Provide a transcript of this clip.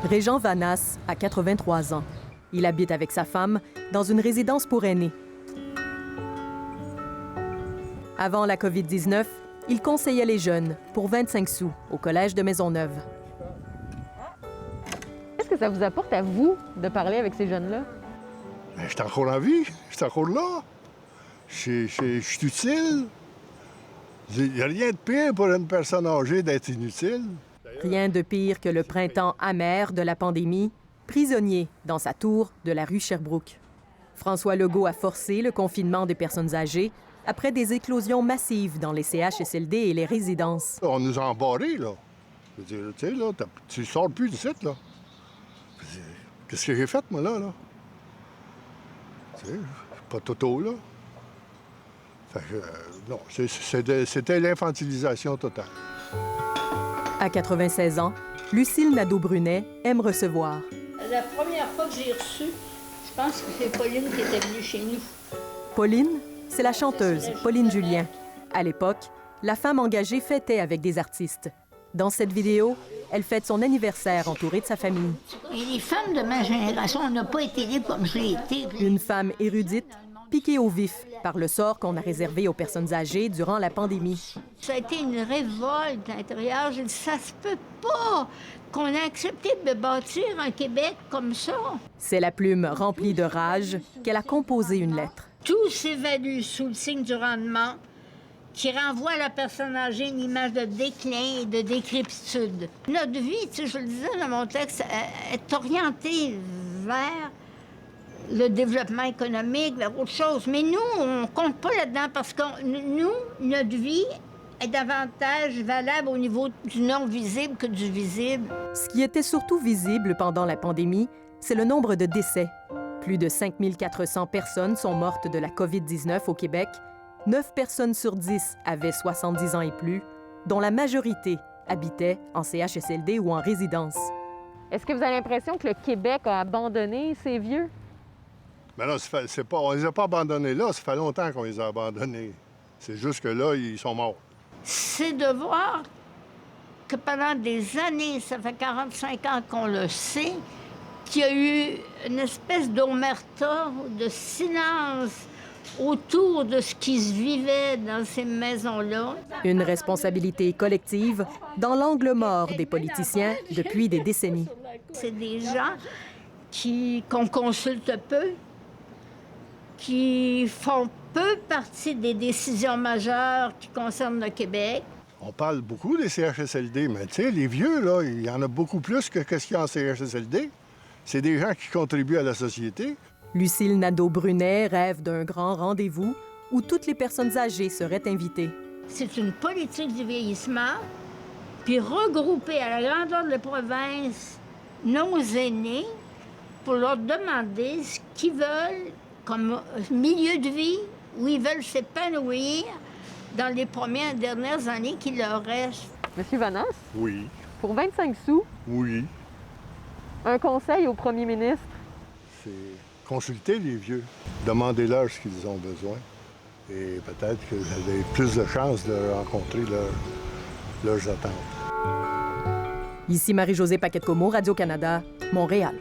Régent Vanas a 83 ans. Il habite avec sa femme dans une résidence pour aînés. Avant la COVID-19, il conseillait les jeunes pour 25 sous au Collège de Maisonneuve. Qu'est-ce que ça vous apporte à vous de parler avec ces jeunes-là? Bien, je suis encore en vie, je suis encore là. Je suis utile. Il n'y a rien de pire pour une personne âgée d'être inutile. Rien de pire que le printemps amer de la pandémie, prisonnier dans sa tour de la rue Sherbrooke. François Legault a forcé le confinement des personnes âgées après des éclosions massives dans les CHSLD et les résidences. On nous a embarrés, là. Je veux dire, tu sais, là, tu sors plus du site, là. Qu'est-ce que j'ai fait, moi, là? Tu sais, pas toto, là. Fait que, non, c'était l'infantilisation totale. À 96 ans, Lucille Nadeau-Brunet aime recevoir. La première fois que j'ai reçu, je pense que c'est Pauline qui était venue chez nous. Pauline, c'est la chanteuse Pauline Julien. À l'époque, la femme engagée fêtait avec des artistes. Dans cette vidéo, elle fête son anniversaire entourée de sa famille. Et les femmes de ma génération, on n'a pas été libres comme je l'ai été. Une femme érudite, piquée au vif par le sort qu'on a réservé aux personnes âgées durant la pandémie. Ça a été une révolte intérieure. J'ai dit, ça se peut pas qu'on ait accepté de bâtir un Québec comme ça. C'est la plume remplie de rage qu'elle a composé une lettre. Tout s'évalue sous le signe du rendement qui renvoie à la personne âgée une image de déclin et de décrépitude. Notre vie, tu sais, je le disais dans mon texte, est orientée vers le développement économique, vers autre chose. Mais nous, on compte pas là-dedans parce que nous, notre vie est davantage valable au niveau du non-visible que du visible. Ce qui était surtout visible pendant la pandémie, c'est le nombre de décès. Plus de 5 400 personnes sont mortes de la COVID-19 au Québec. 9 personnes sur 10 avaient 70 ans et plus, dont la majorité habitaient en CHSLD ou en résidence. Est-ce que vous avez l'impression que le Québec a abandonné ces vieux? Mais non, on les a pas abandonnés là, ça fait longtemps qu'on les a abandonnés. C'est juste que là, ils sont morts. C'est de voir que pendant des années, ça fait 45 ans qu'on le sait, qu'il y a eu une espèce d'omerta, de silence autour de ce qui se vivait dans ces maisons-là. Une responsabilité collective dans l'angle mort des politiciens depuis des décennies. C'est des gens qu'on consulte peu, qui font peu partie des décisions majeures qui concernent le Québec. On parle beaucoup des CHSLD, mais tu sais, les vieux, là, il y en a beaucoup plus que ce qu'il y a en CHSLD. C'est des gens qui contribuent à la société. Lucille Nadeau-Brunet rêve d'un grand rendez-vous où toutes les personnes âgées seraient invitées. C'est une politique du vieillissement, puis regrouper à la grandeur de la province nos aînés pour leur demander ce qu'ils veulent comme milieu de vie, où ils veulent s'épanouir dans les premières dernières années qui leur restent. Monsieur Vanas, Oui, pour 25 sous, oui. un conseil au premier ministre. C'est consulter les vieux. Demandez-leur ce qu'ils ont besoin. Et peut-être que vous avez plus de chances de rencontrer leurs attentes. Ici Marie-Josée Paquette-Comeau, Radio-Canada, Montréal.